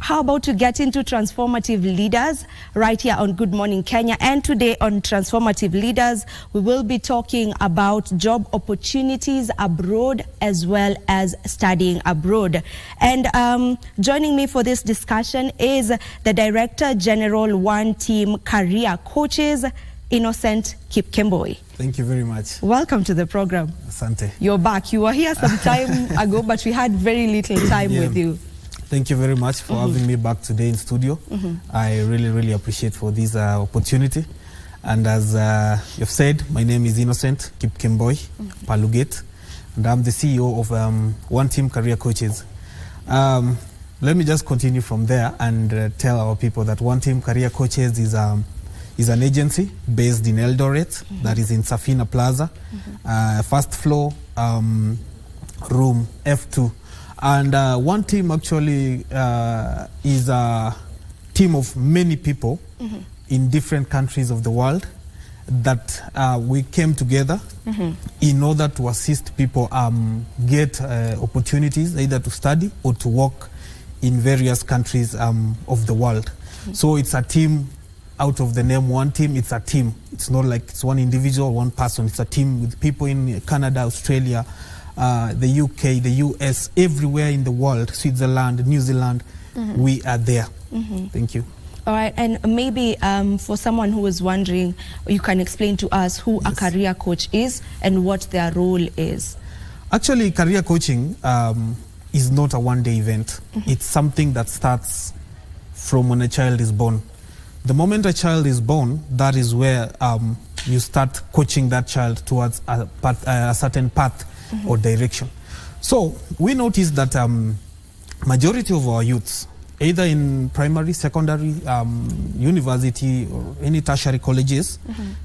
how about to get into transformative leaders right here on Good Morning Kenya? And today on Transformative Leaders, we will be talking about job opportunities abroad as well as studying abroad. And joining me for this discussion is the Director General One Team Career Coaches, Innocent Kipkemboi. Thank you very much. Welcome to the program. Asante. You're back. You were here some time ago, but we had very little time with you. Thank you very much for having me back today in studio. I really appreciate for this opportunity. And as you've said, my name is Innocent Kipkemboi Palugate, and I'm the CEO of One Team Career Coaches. Let me just continue from there and tell our people that One Team Career Coaches is an agency based in Eldoret, that is in Safina Plaza, first floor, room F2. And One Team actually is a team of many people in different countries of the world that we came together in order to assist people get opportunities either to study or to work in various countries of the world. So it's a team. Out of the name One Team, it's a team. It's not like it's one individual, one person. It's a team with people in Canada, Australia, the UK, the US, everywhere in the world, Switzerland, New Zealand, we are there. Thank you. All right, and maybe for someone who is wondering, you can explain to us who a career coach is and what their role is. Actually, career coaching is not a one-day event. It's something that starts from when a child is born. The moment a child is born, that is where you start coaching that child towards a certain path or direction. So we noticed that majority of our youths, either in primary, secondary, university, or any tertiary colleges,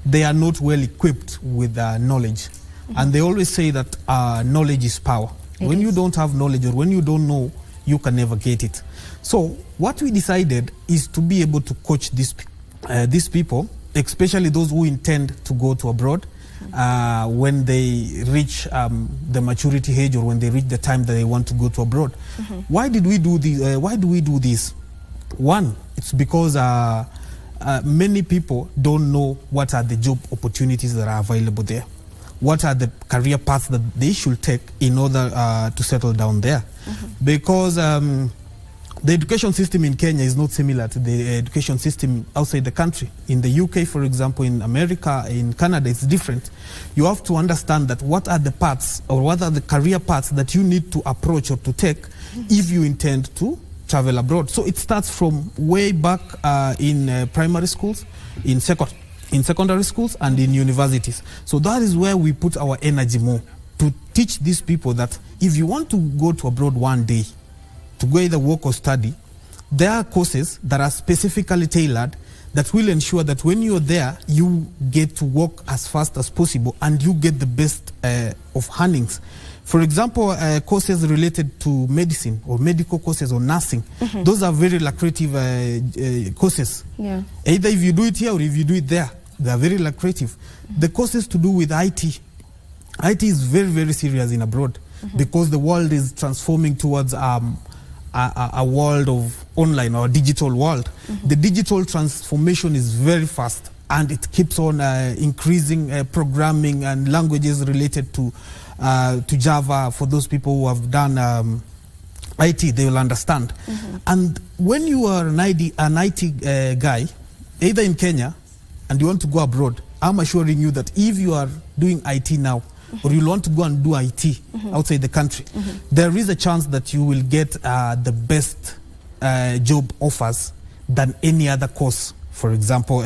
they are not well equipped with knowledge. And they always say that knowledge is power. When you don't have knowledge or when you don't know, you can never get it. So what we decided is to be able to coach these people, especially those who intend to go to abroad when they reach the maturity age or when they reach the time that they want to go to abroad. Why did we do this? Why do we do this? One, it's because many people don't know what are the job opportunities that are available there. What are the career paths that they should take in order to settle down there? Because the education system in Kenya is not similar to the education system outside the country. In the UK, for example, in America, in Canada, it's different. You have to understand that what are the paths or what are the career paths that you need to approach or to take if you intend to travel abroad. So it starts from way back in primary schools, in secondary schools and in universities. So that is where we put our energy more, to teach these people that if you want to go to abroad one day, to go either work or study, there are courses that are specifically tailored that will ensure that when you're there, you get to work as fast as possible and you get the best of earnings. For example, courses related to medicine or medical courses or nursing, those are very lucrative courses. Either if you do it here or if you do it there, they are very lucrative. The courses to do with IT is very serious in abroad because the world is transforming towards a world of online or digital world. The digital transformation is very fast and it keeps on increasing programming and languages related to Java. For those people who have done IT, they will understand. And when you are an IT guy, either in Kenya and you want to go abroad, I'm assuring you that if you are doing IT now, or you want to go and do IT outside the country, there is a chance that you will get the best job offers than any other course. For example,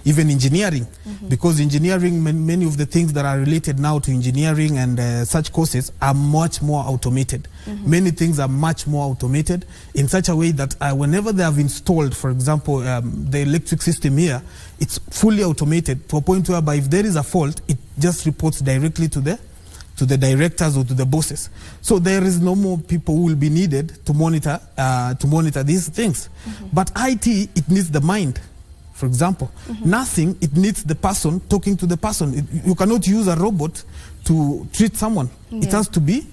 even engineering, because engineering, many of the things that are related now to engineering and such courses are much more automated. Many things are much more automated in such a way that whenever they have installed, for example, the electric system here, it's fully automated to a point whereby if there is a fault, it just reports directly to the directors or to the bosses. So there is no more people who will be needed to monitor these things. But IT, it needs the mind. For example, nursing, it needs the person talking to the person. You cannot use a robot to treat someone. It has to be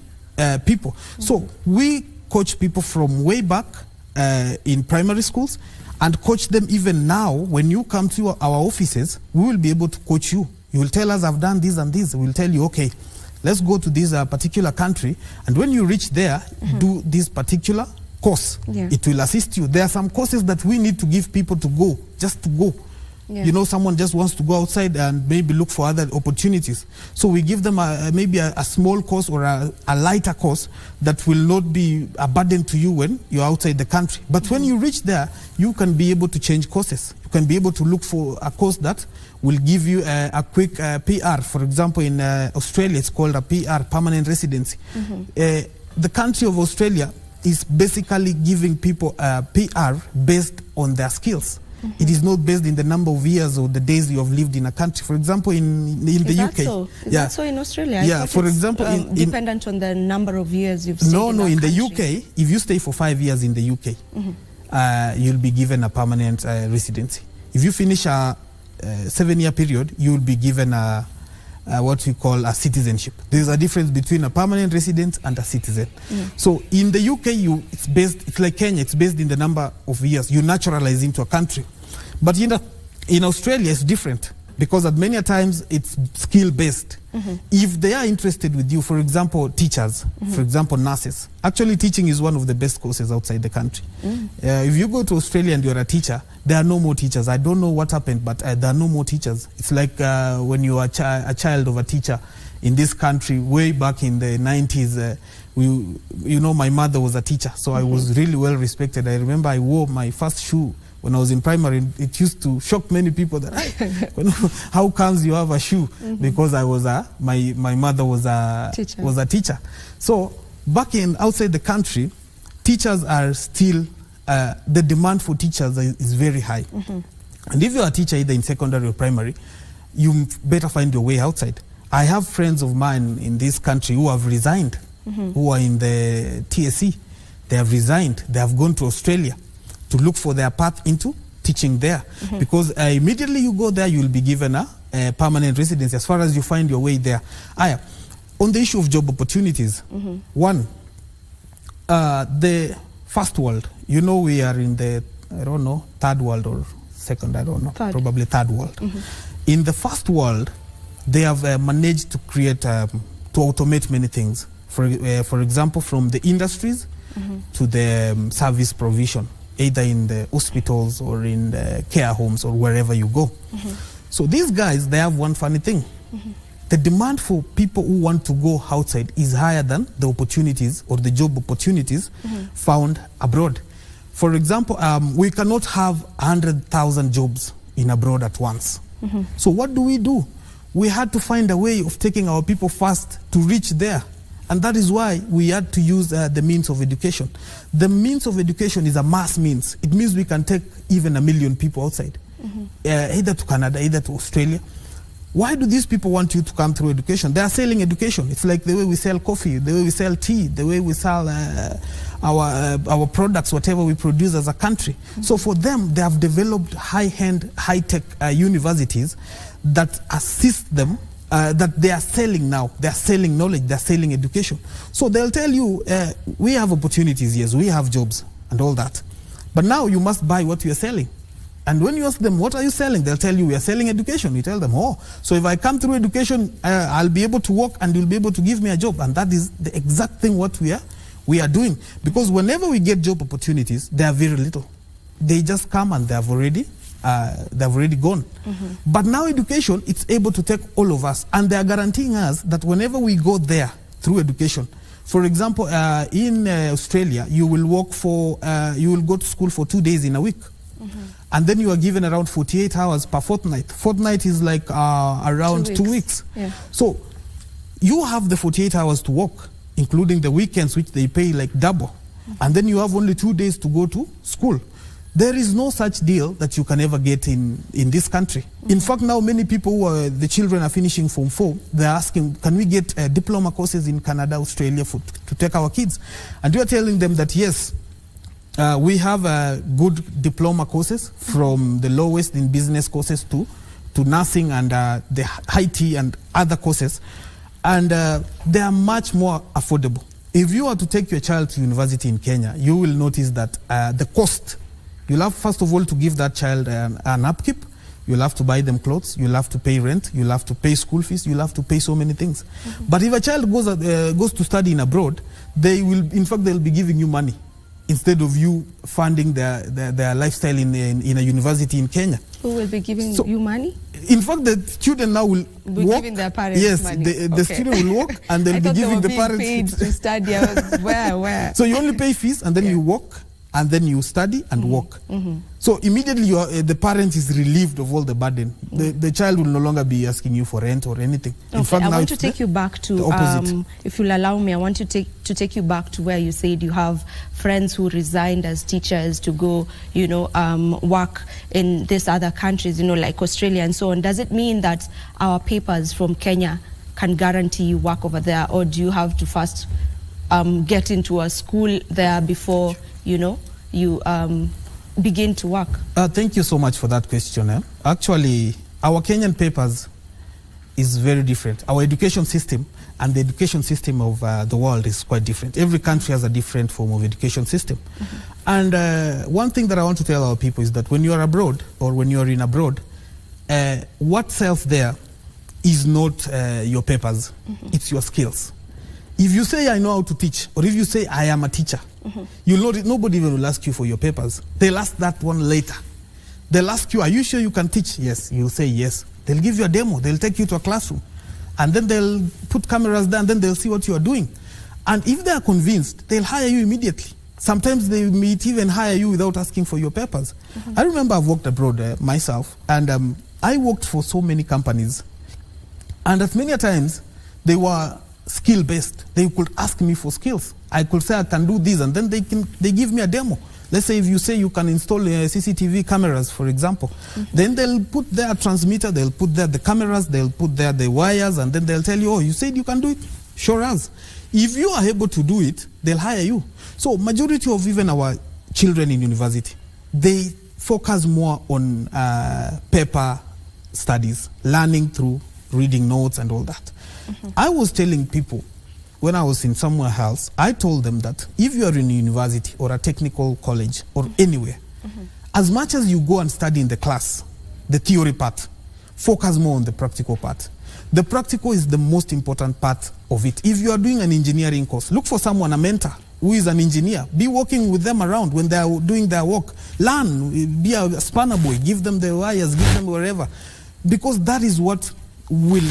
people. So we coach people from way back in primary schools and coach them even now. When you come to our offices, we will be able to coach you. You will tell us, I've done this and this. We will tell you, okay, let's go to this particular country. And when you reach there, do this particular course. Yeah. It will assist you. There are some courses that we need to give people to go, just to go. Yeah. You know, someone just wants to go outside and maybe look for other opportunities. So we give them maybe a small course or a lighter course that will not be a burden to you when you're outside the country. But when you reach there, you can be able to change courses. You can be able to look for a course that will give you a quick PR. For example, in Australia, it's called a PR, permanent residency. The country of Australia is basically giving people a PR based on their skills. It is not based in the number of years or the days you have lived in a country. For example, in the UK. Is that so in Australia? Yeah, for example, dependent on the number of years you've stayed in the UK, if you stay for 5 years in the UK, you'll be given a permanent residency. If you finish a 7-year period, you will be given what we call a citizenship. There's a difference between a permanent resident and a citizen. So in the UK, it's like Kenya, it's based in the number of years you naturalize into a country. But in Australia, it's different because at many times it's skill-based. If they are interested with you, for example, teachers, for example, nurses. Actually, teaching is one of the best courses outside the country. If you go to Australia and you're a teacher, there are no more teachers. I don't know what happened, but there are no more teachers. It's like when you are a child of a teacher in this country, way back in the 90s, my mother was a teacher, so I was really well respected. I remember I wore my first shoe when I was in primary. It used to shock many people that, how comes you have a shoe? Because I was my mother was a teacher. So back outside the country, teachers are still, the demand for teachers is very high. And if you're a teacher either in secondary or primary, you better find your way outside. I have friends of mine in this country who have resigned, who are in the TSC. They have resigned. They have gone to Australia to look for their path into teaching there. Because immediately you go there, you will be given a permanent residency as far as you find your way there. On the issue of job opportunities, one, the first world, we are in the, third world or second, probably third world. In the first world, they have managed to create, to automate many things. For example, from the industries to the service provision, either in the hospitals or in the care homes or wherever you go. So these guys, they have one funny thing. The demand for people who want to go outside is higher than the opportunities or the job opportunities found abroad. For example, we cannot have 100,000 jobs in abroad at once. So what do? We had to find a way of taking our people first to reach there. And that is why we had to use the means of education. The means of education is a mass means. It means we can take even 1 million people outside, either to Canada, either to Australia. Why do these people want you to come through education? They are selling education. It's like the way we sell coffee, the way we sell tea, the way we sell our products, whatever we produce as a country. So for them, they have developed high-end, high-tech universities that assist them, that they are selling now. They are selling knowledge, they are selling education. So they'll tell you, we have opportunities, yes, we have jobs and all that. But now you must buy what we are selling. And when you ask them, what are you selling? They'll tell you, we are selling education. You tell them, so if I come through education, I'll be able to work and you'll be able to give me a job. And that is the exact thing what we are doing. Because whenever we get job opportunities, they are very little. They just come and they have already gone. But now education, it's able to take all of us. And they are guaranteeing us that whenever we go there through education, for example, in Australia, you will you will go to school for 2 days in a week. And then you are given around 48 hours per fortnight. Fortnight is like around 2 weeks. Yeah. So you have the 48 hours to work, including the weekends, which they pay like double. And then you have only 2 days to go to school. There is no such deal that you can ever get in this country. In fact, now many people the children are finishing Form 4, they're asking, can we get diploma courses in Canada, Australia to take our kids? And we are telling them that yes, we have good diploma courses from the lowest in business courses to nursing and the IT and other courses. And they are much more affordable. if you are to take your child to university in Kenya, you will notice that the cost, you'll have first of all to give that child an upkeep. You'll have to buy them clothes, you'll have to pay rent, you'll have to pay school fees, you'll have to pay so many things. But if a child goes to study in abroad, they'll be giving you money instead of you funding their lifestyle in a university in Kenya. Who will be giving you money? In fact, the student now will work. Giving their parents yes, money. the student will work and they'll be giving the parents paid to study. I was, where? So you only pay fees and then you work and then you study and work. So immediately the parent is relieved of all the burden. The child will no longer be asking you for rent or anything. Okay, in fact, I now want to take you back to, if you'll allow me, I want to take you back to where you said you have friends who resigned as teachers to go, work in these other countries, like Australia and so on. Does it mean that our papers from Kenya can guarantee you work over there, or do you have to first get into a school there before you begin to work? Thank you so much for that question. Actually, our Kenyan papers is very different. Our education system and the education system of the world is quite different. Every country has a different form of education system. And one thing that I want to tell our people is that when you are abroad or when you are in abroad, what sells there is not your papers, it's your skills. If you say I know how to teach, or if you say I am a teacher, you'll know nobody even will ask you for your papers. They'll ask that one later. They'll ask you, are you sure you can teach? Yes, you'll say yes. They'll give you a demo. They'll take you to a classroom. And then they'll put cameras there and then they'll see what you are doing. And if they are convinced, they'll hire you immediately. Sometimes they may even hire you without asking for your papers. I remember I've worked abroad myself, and I worked for so many companies. And as many times, they were skill-based. They could ask me for skills. I could say I can do this, and then they give me a demo. Let's say if you say you can install CCTV cameras, for example, then they'll put their transmitter, they'll put there the cameras, they'll put there the wires, and then they'll tell you, oh, you said you can do it? Sure as. If you are able to do it, they'll hire you. So majority of even our children in university, they focus more on paper studies, learning through reading notes and all that. I was telling people when I was in somewhere else, I told them that if you are in a university or a technical college or anywhere, as much as you go and study in the class, the theory part, focus more on the practical part. The practical is the most important part of it. If you are doing an engineering course, look for someone, a mentor, who is an engineer. Be working with them around when they are doing their work. Learn, be a spanner boy, give them the wires, give them wherever. Because that is what will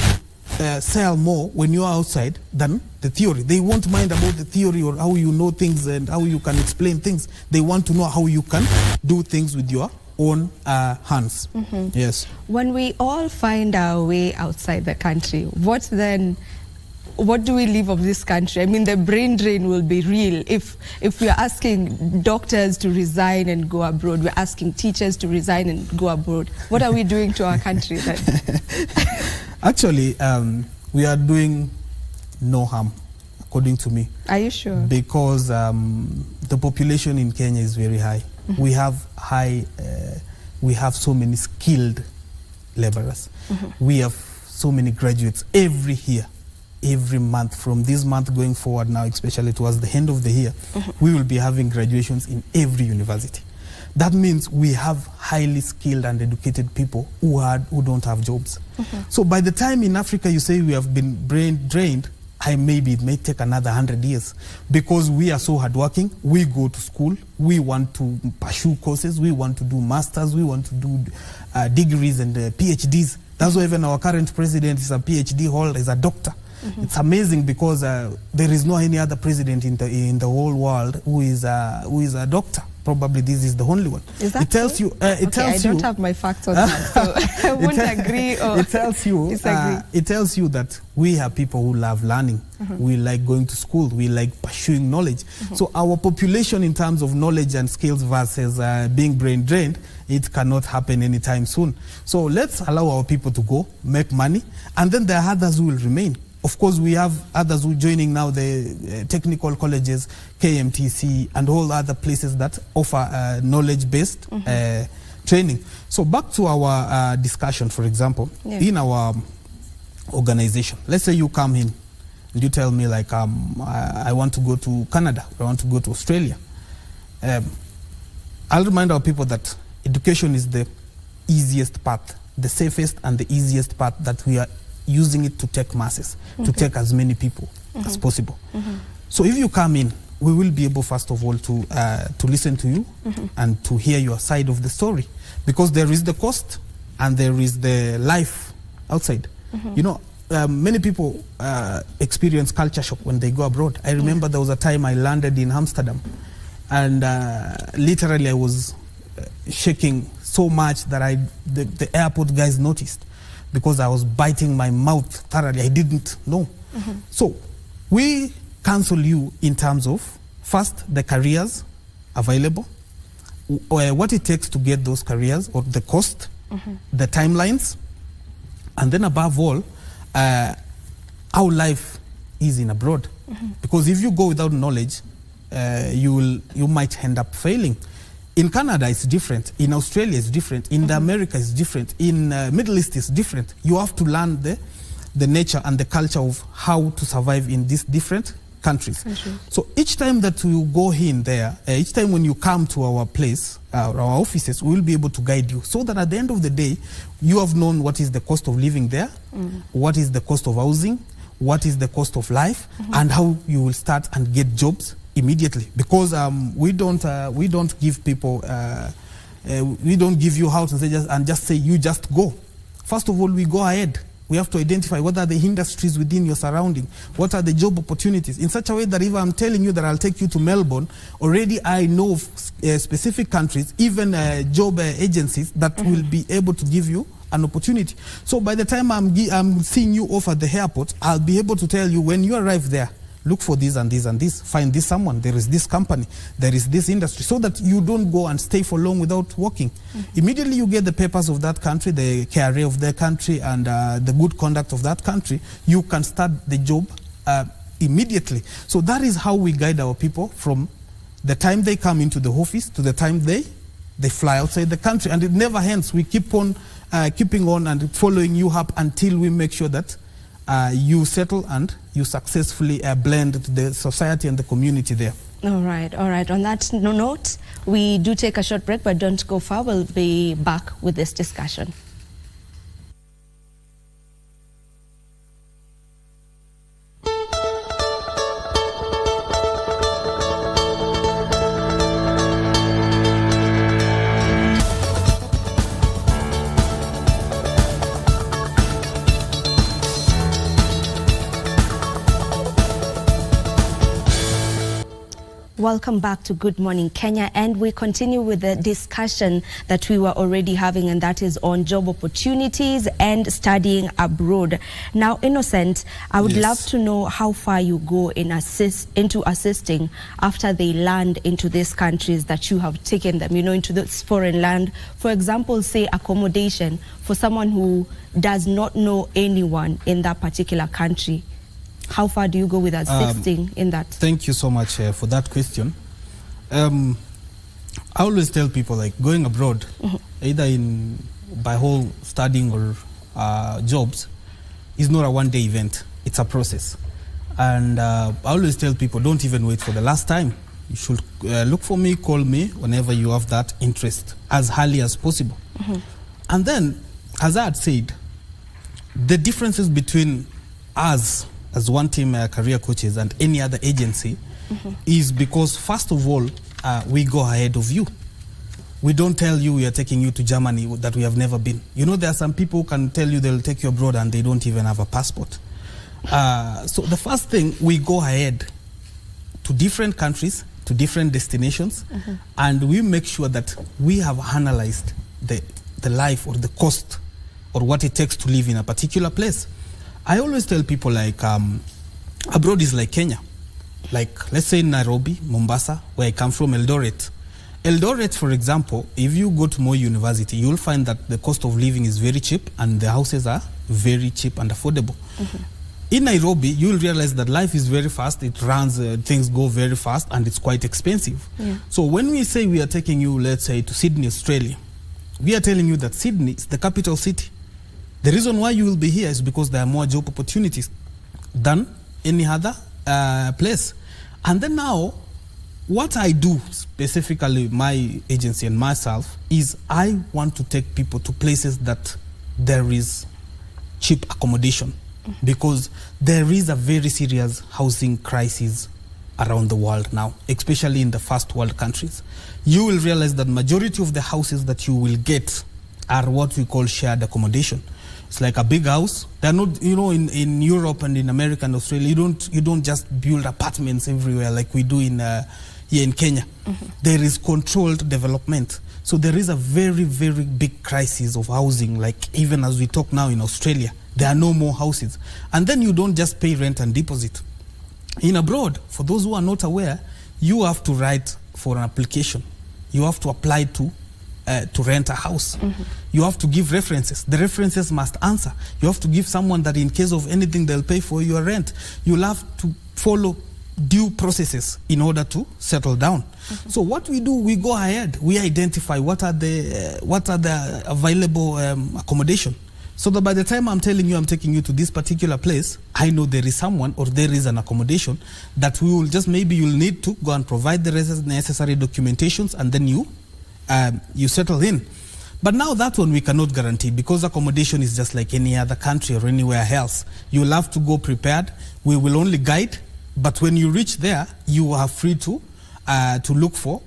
sell more when you are outside than the theory. They won't mind about the theory or how you know things and how you can explain things. They want to know how you can do things with your own hands. Yes. When we all find our way outside the country, what do we leave of this country? I mean, the brain drain will be real. If we are asking doctors to resign and go abroad, we're asking teachers to resign and go abroad. What are we doing to our country then? Actually, we are doing no harm, according to me. Are you sure? Because the population in Kenya is very high. We have we have so many skilled laborers. We have so many graduates every year, every month. From this month going forward now, especially towards the end of the year, we will be having graduations in every university. That means we have highly skilled and educated people who don't have jobs. So by the time in Africa you say we have been brain drained, maybe it may take another 100 years, because we are so hardworking. We go to school, we want to pursue courses, we want to do masters, we want to do degrees and PhDs. That's why even our current president is a PhD holder, is a doctor. It's amazing because there is no any other president in the whole world who is a doctor. Probably this is the only one. Is that it tells true? you. It tells you. I don't have my facts on that, so I won't agree or it tells you. disagree. It tells you that we have people who love learning. We like going to school. We like pursuing knowledge. So our population, in terms of knowledge and skills versus being brain drained, it cannot happen anytime soon. So let's allow our people to go make money, and then there are others who will remain. Of course, we have others who are joining now the technical colleges, KMTC, and all other places that offer knowledge-based training. So back to our discussion, for example, in our organization. Let's say you come in and you tell me like I want to go to Canada, I want to go to Australia, I'll remind our people that education is the easiest path, the safest and the easiest path, that we are using it to take masses, to take as many people as possible. So if you come in, we will be able, first of all, to listen to you and to hear your side of the story, because there is the cost and there is the life outside. You know, many people experience culture shock when they go abroad. I remember there was a time I landed in Amsterdam, and literally I was shaking so much that the airport guys noticed, because I was biting my mouth thoroughly. I didn't know. So we counsel you in terms of, first, the careers available, what it takes to get those careers, or the cost, the timelines, and then above all, how life is in abroad. Because if you go without knowledge, you might end up failing. In Canada, it's different. In Australia, it's different. In the America, it's different. In Middle East, it's different. You have to learn the nature and the culture of how to survive in these different countries. So each time that you go in there, each time when you come to our place, our offices, we will be able to guide you, so that at the end of the day, you have known what is the cost of living there, what is the cost of housing, what is the cost of life, and how you will start and get jobs immediately. Because we don't give people, we don't give you house and just say you just go. First of all, we go ahead. We have to identify what are the industries within your surrounding, what are the job opportunities, in such a way that if I'm telling you that I'll take you to Melbourne, already I know of specific countries, even job agencies that will be able to give you an opportunity. So by the time I'm seeing you off at the airport, I'll be able to tell you, when you arrive there, look for this and this and this, find this someone, there is this company, there is this industry, so that you don't go and stay for long without working. Immediately you get the papers of that country, the KRA of their country, and the good conduct of that country, you can start the job immediately. So that is how we guide our people from the time they come into the office to the time they fly outside the country. And it never ends. We keep on keeping on and following you up until we make sure that you settle and you successfully blend to the society and the community there. All right. On that note, we do take a short break, but don't go far. We'll be back with this discussion. Welcome back to Good Morning Kenya, and we continue with the discussion that we were already having, and that is on job opportunities and studying abroad. Now, Innocent, I would love to know how far you go into assisting after they land into these countries that you have taken them, you know, into this foreign land. For example, say accommodation for someone who does not know anyone in that particular country. How far do you go with assisting in that? Thank you so much for that question. I always tell people, like, going abroad, either by whole studying or jobs, is not a one-day event. It's a process. And I always tell people, don't even wait for the last time. You should look for me, call me whenever you have that interest, as early as possible. And then, as I had said, the differences between us as one team career coaches and any other agency is because, first of all, we go ahead of you. We don't tell you we are taking you to Germany that we have never been. You know, there are some people who can tell you they'll take you abroad and they don't even have a passport. So the first thing, we go ahead to different countries, to different destinations, and we make sure that we have analyzed the life or the cost or what it takes to live in a particular place. I always tell people, like, abroad is like Kenya. Like, let's say Nairobi, Mombasa, where I come from, Eldoret. Eldoret, for example, if you go to Moi University, you'll find that the cost of living is very cheap and the houses are very cheap and affordable. In Nairobi, you'll realize that life is very fast. It runs, things go very fast, and it's quite expensive. So when we say we are taking you, let's say, to Sydney, Australia, we are telling you that Sydney is the capital city. The reason why you will be here is because there are more job opportunities than any other place. And then now, what I do specifically, my agency and myself, is I want to take people to places that there is cheap accommodation, because there is a very serious housing crisis around the world now, especially in the first world countries. You will realize that majority of the houses that you will get are what we call shared accommodation. It's like a big house. They're not, in Europe and in America and Australia, you don't just build apartments everywhere like we do in here in Kenya. There is controlled development. So there is a very, very big crisis of housing, like even as we talk now in Australia, there are no more houses. And then you don't just pay rent and deposit. In abroad, for those who are not aware, you have to write for an application. You have to apply to rent a house. You have to give references. The references must answer. You have to give someone that in case of anything, they'll pay for your rent. You'll have to follow due processes in order to settle down. So what we do, we go ahead, we identify what are the available accommodation, so that by the time I'm telling you I'm taking you to this particular place, I know there is someone or there is an accommodation that we will just, maybe you'll need to go and provide the necessary documentations, and then you settle in. But now that one we cannot guarantee, because accommodation is just like any other country or anywhere else. You'll have to go prepared. We will only guide, but when you reach there, you are free to look for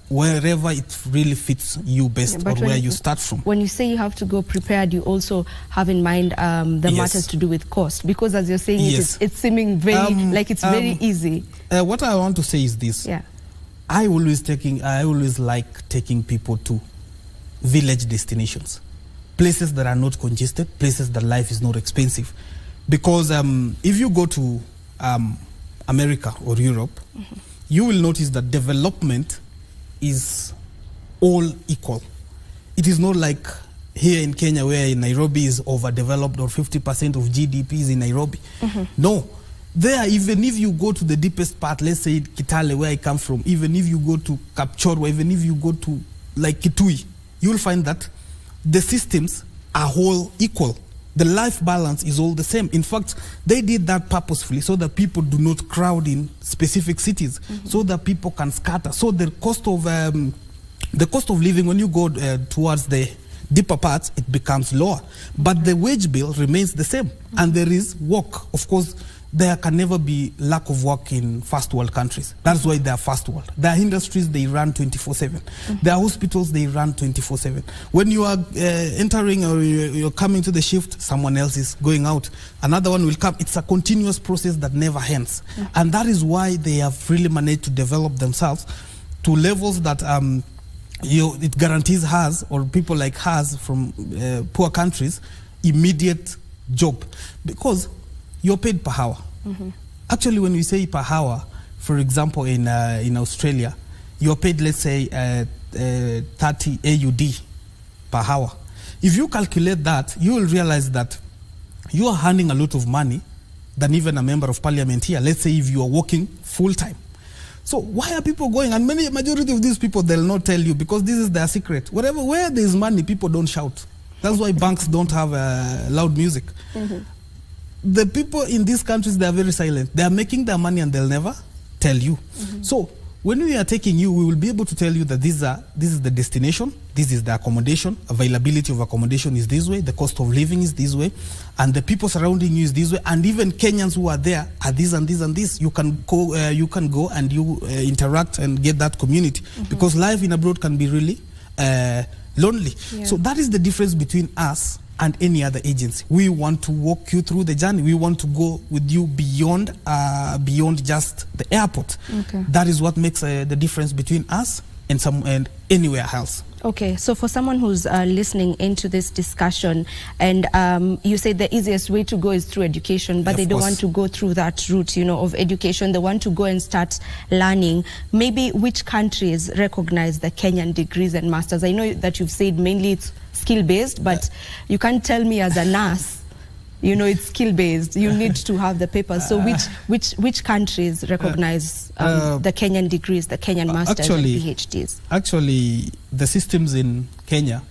wherever it really fits you best, or where you start from. When you say you have to go prepared, you also have in mind the matters to do with cost, because as you're saying, it's seeming very like it's very easy. What I want to say is this. Yeah. I always like taking people to village destinations, places that are not congested, places that life is not expensive. Because if you go to America or Europe, you will notice that development is all equal. It is not like here in Kenya, where in Nairobi is overdeveloped, or 50% of GDP is in Nairobi. No. There, even if you go to the deepest part, let's say Kitale, where I come from, even if you go to Kapchorwa, even if you go to like Kitui, you will find that the systems are all equal. The life balance is all the same. In fact, they did that purposefully so that people do not crowd in specific cities, so that people can scatter. So the cost of living, when you go towards the deeper parts, it becomes lower. But the wage bill remains the same, and there is work. Of course, there can never be lack of work in first world countries. That's why they are first world. There are industries, they run 24/7. There are hospitals, they run 24/7. When you are entering or you're coming to the shift, someone else is going out. Another one will come. It's a continuous process that never ends. And that is why they have really managed to develop themselves to levels that it guarantees us, or people like us from poor countries, immediate job. Because you're paid per hour. Actually, when we say per hour, for example, in Australia, you're paid, let's say, 30 AUD per hour. If you calculate that, you will realize that you are earning a lot of money than even a member of parliament here. Let's say if you are working full time. So why are people going? And majority of these people, they'll not tell you, because this is their secret. Where there's money, people don't shout. That's why banks don't have loud music. The people in these countries, they are very silent. They are making their money and they'll never tell you. So when we are taking you, we will be able to tell you that this is the destination, this is the accommodation, availability of accommodation is this way, the cost of living is this way, and the people surrounding you is this way, and even Kenyans who are there are this and this and this. You can go and you interact and get that community, because life in abroad can be really lonely. So that is the difference between us and any other agency. We want to walk you through the journey. We want to go with you beyond just the airport. That is what makes the difference between us and anywhere else. Okay, so for someone who's listening into this discussion, and you say the easiest way to go is through education, but they don't want to go through that route, of education. They want to go and start learning. Maybe which countries recognize the Kenyan degrees and masters? I know that you've said mainly it's skill-based, but you can't tell me as a nurse, it's skill-based. You need to have the papers. So which countries recognize the Kenyan degrees, the Kenyan masters and PhDs? Actually, the systems in Kenya,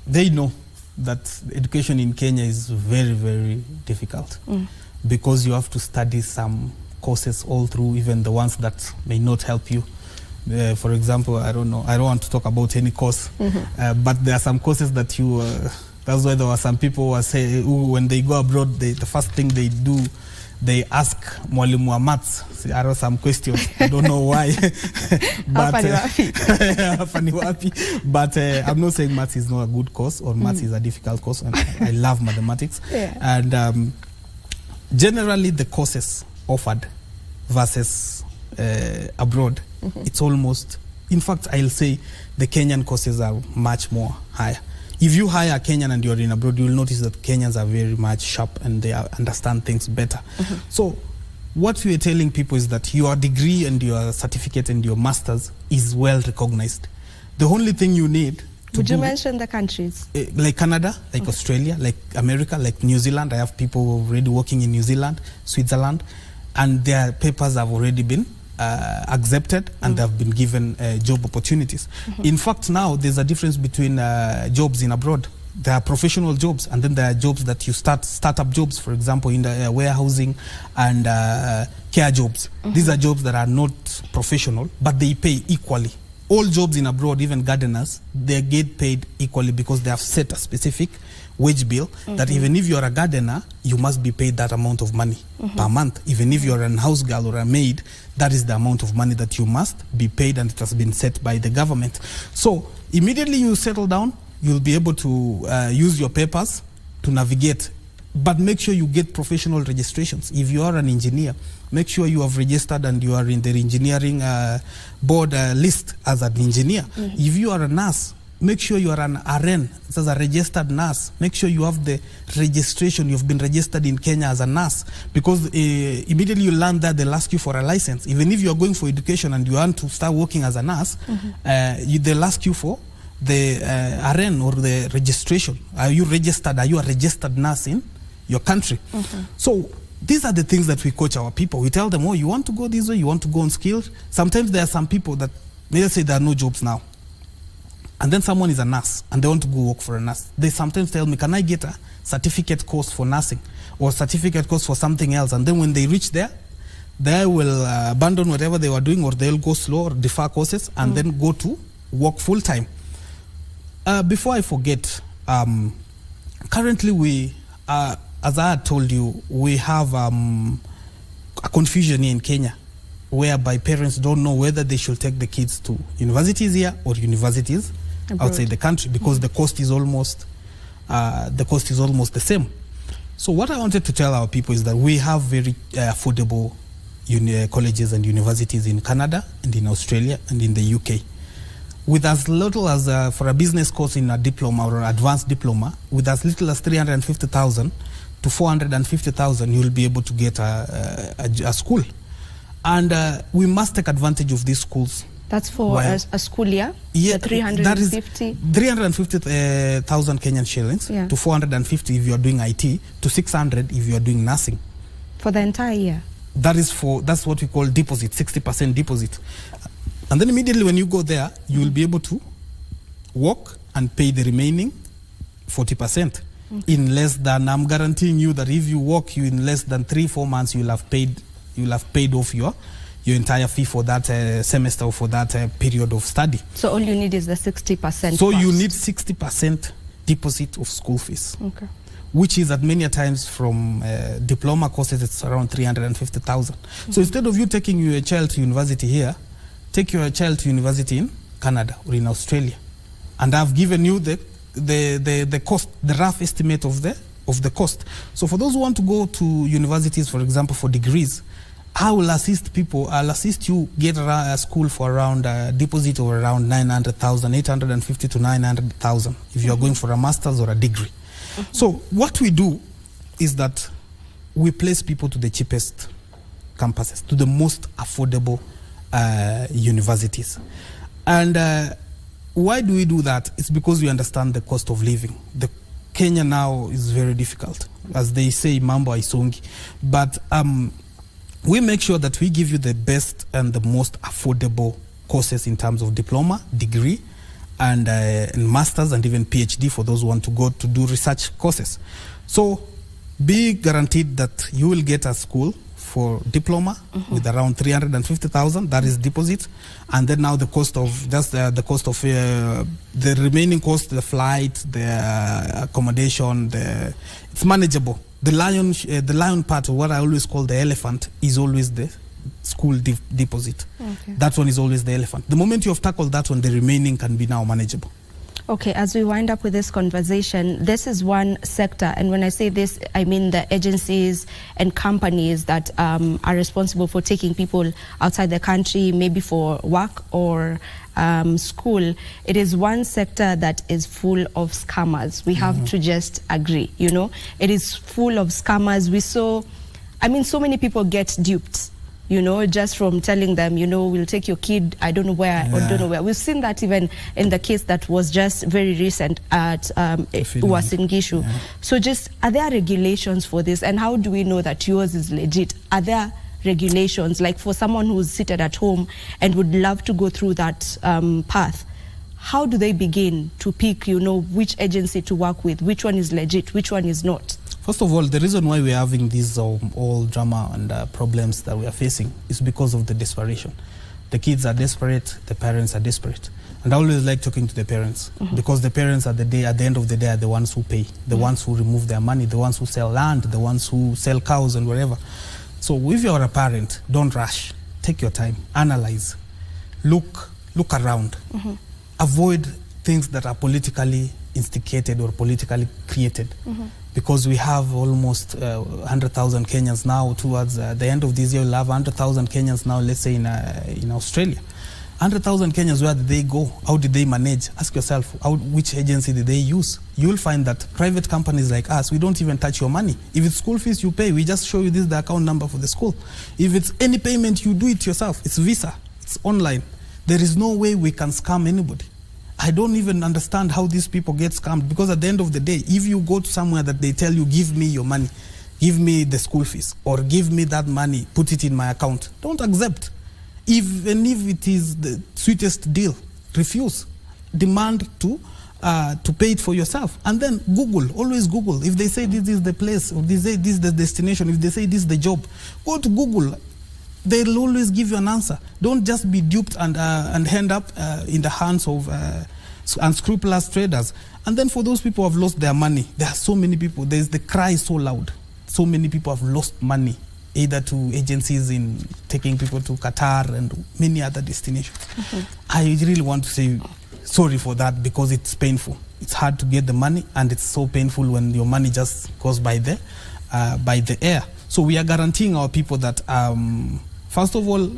they know that education in Kenya is very, very difficult. because you have to study some courses all through, even the ones that may not help you. For example, I don't want to talk about any course, but there are some courses that you, that's why there were some people who say when they go abroad, the first thing they do, they ask mwalimu wa maths some questions. I don't know why. But I'm not saying maths is not a good course or maths is a difficult course. And I love mathematics. Yeah. And generally the courses offered versus abroad, it's almost, in fact, I'll say the Kenyan courses are much more higher. If you hire a Kenyan and you're in abroad, you'll notice that Kenyans are very much sharp and they understand things better. So what we are telling people is that your degree and your certificate and your master's is well recognized. The only thing you need to Would you mention the countries? Like Canada, like Australia, like America, like New Zealand. I have people already working in New Zealand, Switzerland, and their papers have already been accepted and they have been given job opportunities. In fact, now there's a difference between jobs in abroad. There are professional jobs, and then there are jobs that you startup jobs, for example, in the warehousing and care jobs. These are jobs that are not professional, but they pay equally. All jobs in abroad, even gardeners, they get paid equally because they have set a specific wage bill that even if you're a gardener, you must be paid that amount of money per month. Even if you're a house girl or a maid, that is the amount of money that you must be paid, and it has been set by the government. So immediately you settle down, you'll be able to use your papers to navigate. But make sure you get professional registrations. If you are an engineer, make sure you have registered and you are in the engineering board list as an engineer. If you are a nurse, make sure you are an RN, as a registered nurse. Make sure you have the registration. You've been registered in Kenya as a nurse, because immediately you learn that they'll ask you for a license. Even if you're going for education and you want to start working as a nurse, they'll ask you for the RN or the registration. Are you registered? Are you a registered nurse in your country? So these are the things that we coach our people. We tell them, oh, you want to go this way, you want to go on skills. Sometimes there are some people that, let's say there are no jobs now, and then someone is a nurse and they want to go work for a nurse. They sometimes tell me, can I get a certificate course for nursing or certificate course for something else? And then when they reach there, they will abandon whatever they were doing, or they'll go slow or defer courses and then go to work full time. Before I forget, currently we, as I had told you, we have a confusion here in Kenya, whereby parents don't know whether they should take the kids to universities here or universities outside the country, because the cost is almost the same. So what I wanted to tell our people is that we have very affordable colleges and universities in Canada and in Australia and in the UK. With as little as, for a business course in a diploma or an advanced diploma, with as little as 350,000 to 450,000, you'll be able to get a school. And we must take advantage of these schools. That's for a school year? Yeah, 350? That is 350,000 Kenyan shillings to 450 if you are doing IT, to 600 if you are doing nursing. For the entire year? That's what we call deposit, 60% deposit. And then immediately when you go there, you will be able to work and pay the remaining 40% in less than, I'm guaranteeing you that if you work, you in less than 3-4 months, you'll have paid off your entire fee for that semester or for that period of study. So all you need is the 60%. So you need 60% deposit of school fees. Okay. Which is at many times from diploma courses, it's around 350,000. So instead of you taking your child to university here, take your child to university in Canada or in Australia. And I've given you the cost, the rough estimate of the cost. So for those who want to go to universities, for example, for degrees, I will assist people. I'll assist you get a school for around a deposit of around 900,000, 850 to 900,000 if you are going for a master's or a degree. So what we do is that we place people to the cheapest campuses, to the most affordable universities. And why do we do that? It's because we understand the cost of living. The Kenya now is very difficult, as they say, mambo haisongi. But we make sure that we give you the best and the most affordable courses in terms of diploma, degree, and masters, and even PhD for those who want to go to do research courses. So be guaranteed that you will get a school for diploma with around 350,000. That is deposit, and then now the cost of just the cost of the remaining cost, the flight, the accommodation, it's manageable. The lion part, or what I always call the elephant, is always the school deposit. Okay. That one is always the elephant. The moment you have tackled that one, the remaining can be now manageable. Okay, as we wind up with this conversation, this is one sector, and when I say this, I mean the agencies and companies that are responsible for taking people outside the country, maybe for work or school. It is one sector that is full of scammers. We have to just agree, you know. It is full of scammers. We saw, I mean, so many people get duped, you know, just from telling them, you know, we'll take your kid, I don't know where, or don't know where. We've seen that even in the case that was just very recent at Uasin Gishu. So just, are there regulations for this? And how do we know that yours is legit? Are there regulations, like for someone who's seated at home and would love to go through that path? How do they begin to pick, you know, which agency to work with, which one is legit, which one is not? First of all, the reason why we're having these all drama and problems that we are facing is because of the desperation. The kids are desperate, the parents are desperate. And I always like talking to the parents because the parents at the end of the day are the ones who pay, the ones who remove their money, the ones who sell land, the ones who sell cows and whatever. So if you're a parent, don't rush. Take your time, analyze, look around. Avoid things that are politically instigated or politically created. Because we have almost 100,000 Kenyans now. Towards the end of this year, we'll have 100,000 Kenyans now, let's say in Australia. 100,000 Kenyans, where did they go? How did they manage? Ask yourself, which agency did they use? You'll find that private companies like us, we don't even touch your money. If it's school fees you pay, we just show you this is the account number for the school. If it's any payment, you do it yourself. It's Visa, it's online. There is no way we can scam anybody. I don't even understand how these people get scammed, because at the end of the day, if you go to somewhere that they tell you, give me your money, give me the school fees, or give me that money, put it in my account, don't accept. Even if it is the sweetest deal, refuse. Demand to pay it for yourself. And then Google, always Google. If they say this is the place, or they say this is the destination, if they say this is the job, go to Google. They'll always give you an answer. Don't just be duped and end up in the hands of unscrupulous traders. And then for those people who have lost their money, there are so many people. There's the cry so loud. So many people have lost money, either to agencies in taking people to Qatar and many other destinations. I really want to say sorry for that, because it's painful. It's hard to get the money, and it's so painful when your money just goes by the air. So we are guaranteeing our people that, first of all,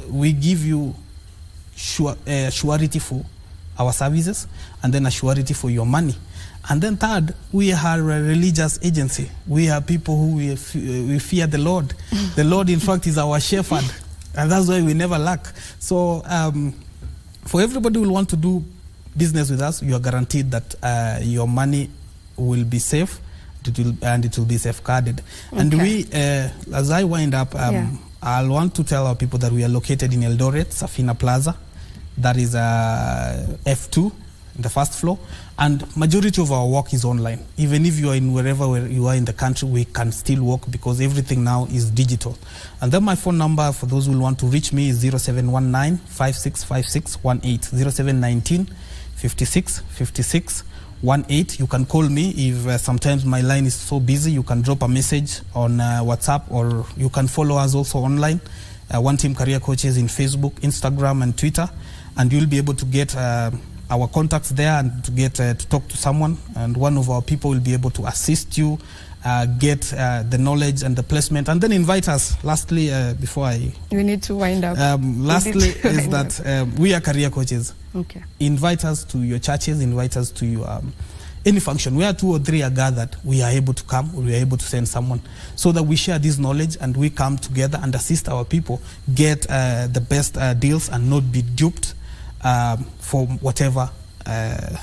we give you surety for our services, and then a surety for your money. And then third, we are a religious agency. We are people who we fear the Lord. The Lord, in fact, is our shepherd, and that's why we never lack. So for everybody who want to do business with us, you are guaranteed that your money will be safe, and it will be safeguarded. Okay. And we, as I wind up, I'll want to tell our people that we are located in Eldoret, Safina Plaza. That is F2, the first floor. And majority of our work is online. Even if you are in wherever you are in the country, we can still work, because everything now is digital. And then my phone number for those who want to reach me is 0719 565618, 0719 565618. You can call me if sometimes my line is so busy. You can drop a message on WhatsApp, or you can follow us also online. One Team Career Coaches in Facebook, Instagram, and Twitter, and you'll be able to get our contacts there and to get to talk to someone, and one of our people will be able to assist you, get the knowledge and the placement, and then invite us. Lastly, before we need to wind up. Lastly is that we are career coaches. Okay. Invite us to your churches, invite us to your any function where 2 or 3 are gathered. We are able to come, or we are able to send someone, so that we share this knowledge and we come together and assist our people get the best deals and not be duped for whatever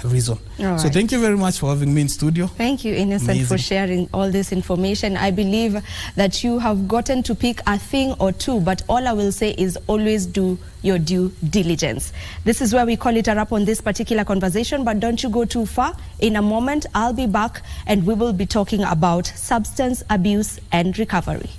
reason. All So right. thank you very much for having me in studio. Thank you, Innocent, for Amazing. sharing all this information. I believe that you have gotten to pick a thing or two, but all I will say is always do your due diligence. This is where we call it a wrap on this particular conversation, but don't you go too far. In a moment, I'll be back and we will be talking about substance abuse and recovery.